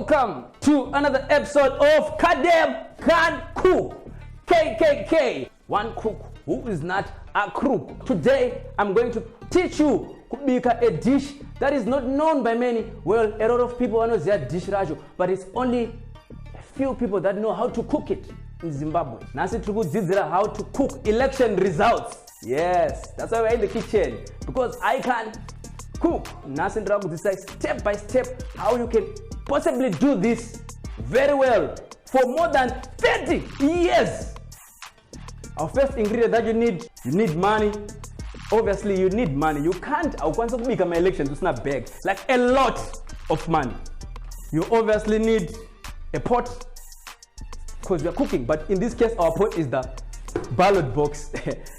welcome to another episode of Kadem Can Cook. KKK, one cook who is not a crook. Today I'm going to teach you kubika a dish that is not known by many. Well, a lot of people know that dish rajo, but it's only a few people that know how to cook it in Zimbabwe. Nasi tukudzidzira how to cook election results. Yes, that's why we're in the kitchen, because I can cook. Nasi ndirakudzidzisa step by step how you can possibly do this very well for more than 30 years. Our first ingredient that you need money. Obviously you need money. You can't make an election to snap bag like a lot of money. You obviously need a pot because you're cooking, but in this case our pot is the ballot box.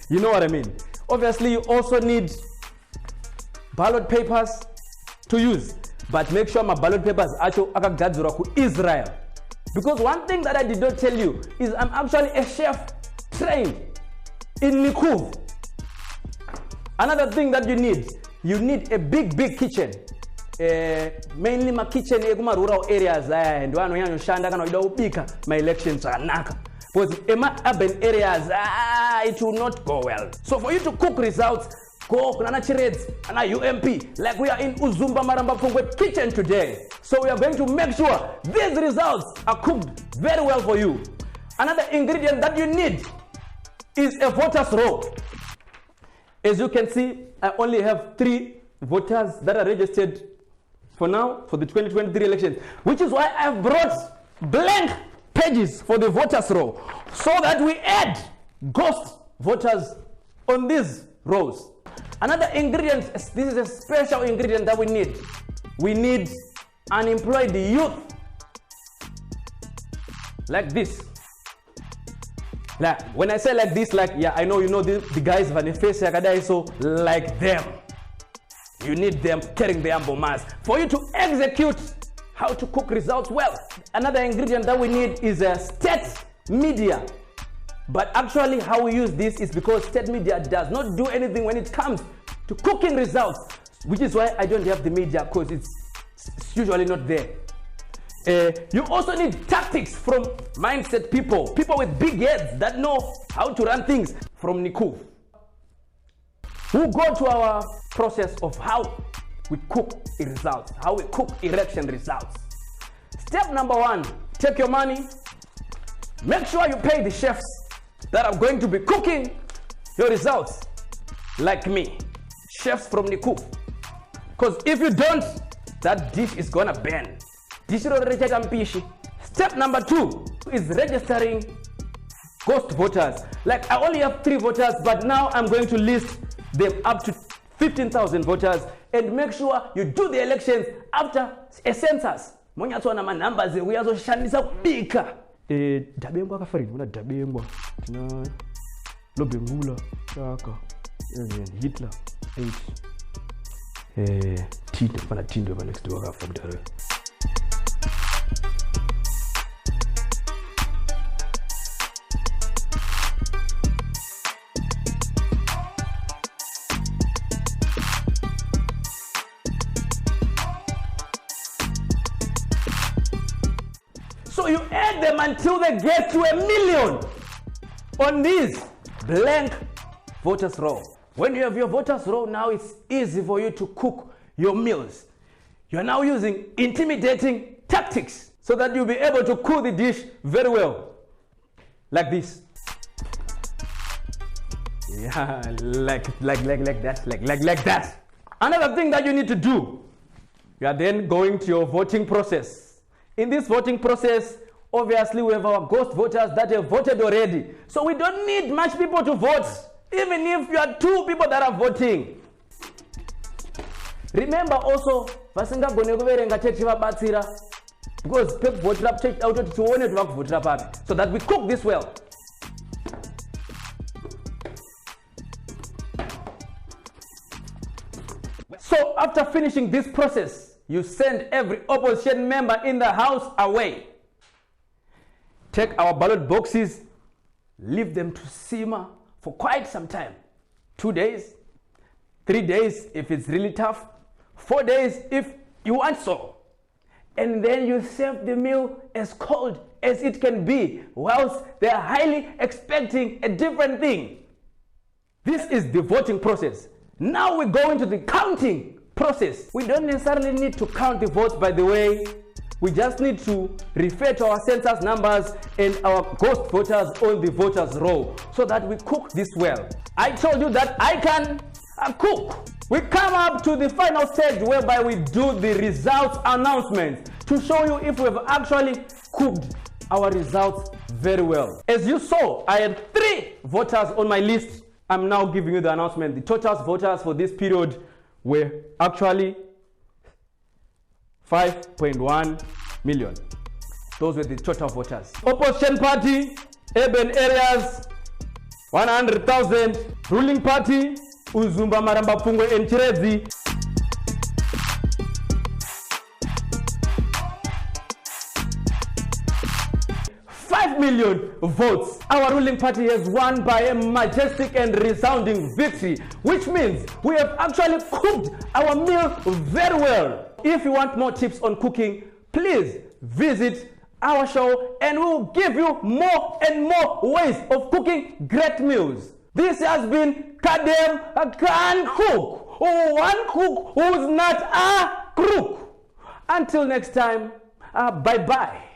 You know what I mean? Obviously you also need ballot papers to use, but make sure my ballot papers acho anogadzirwa ku Israel, because one thing that I did not tell you is I'm actually a chef trained in Nikuv. Another thing that you need a big kitchen, mainly my kitchen rural areas and one shanda kana ida ubika my elections anaka, because in my urban areas it will not go well. So for you to cook results, go kunana chireds and UMP like we are in Uzumba Maramba Pungwe kitchen today. So we are going to make sure these results are cooked very well for you. Another ingredient that you need is a voter's roll. As you can see, I only have 3 voters that are registered for now for the 2023 elections, which is why I've brought blank pages for the voters roll so that we add ghost voters on these rows. Another ingredient, this is a special ingredient that we need. We need unemployed youth like this. Like when I say like this, like yeah, I know you know the guys face so like them. You need them carrying the mass for you to execute how to cook results well. Another ingredient that we need is a state media. But actually how we use this is because state media does not do anything when it comes to cooking results, which is why I don't have the media, because it's usually not there. You also need tactics from mindset people with big heads that know how to run things from Nikuv. We'll go to our process of how we cook results, how we cook election results. Step number 1, take your money, make sure you pay the chefs that are going to be cooking your results, like me, chefs from Nikuv. Because if you don't, that dish is gonna burn. Step number 2 is registering ghost voters. Like I only have 3 voters, but now I'm going to list them up to 15,000 voters, and make sure you do the elections after a census. Numbers uyazoshandisa kubika. Dabengwa akafarini muna dabengwa tina lobengula chaka Hitler 8 tindo pana tindo pa next door after kudare. So you add them until they get to 1 million on this blank voters roll. When you have your voters roll, now it's easy for you to cook your meals. You're now using intimidating tactics so that you'll be able to cook the dish very well. Like this. Yeah, like that. Another thing that you need to do, you are then going to your voting process. In this voting process, obviously we have our ghost voters that have voted already. So we don't need much people to vote, even if you are 2 people that are voting. Remember also, because so that we cook this well. So after finishing this process, you send every opposition member in the house away. Take our ballot boxes, leave them to simmer for quite some time. 2 days, 3 days if it's really tough, 4 days if you want so. and then you serve the meal as cold as it can be, whilst they are highly expecting a different thing. This is the voting process. Now we go into the counting process. We don't necessarily need to count the votes, by the way. We just need to refer to our census numbers and our ghost voters on the voters roll so that we cook this well. I told you that I can cook. We come up to the final stage whereby we do the results announcement to show you if we've actually cooked our results very well. As you saw, I had 3 voters on my list. I'm now giving you the announcement. The total voters for this period were actually 5.1 million. Those were the total voters. Opposition party, urban areas, 100,000. Ruling party, Uzumba Maramba Pungwe and Chirezi, 5 million votes. Our ruling party has won by a majestic and resounding victory, which means we have actually cooked our meal very well. If you want more tips on cooking, please visit our show and we will give you more and more ways of cooking great meals. This has been Kadem can cook, one cook who's not a crook. Until next time, bye-bye.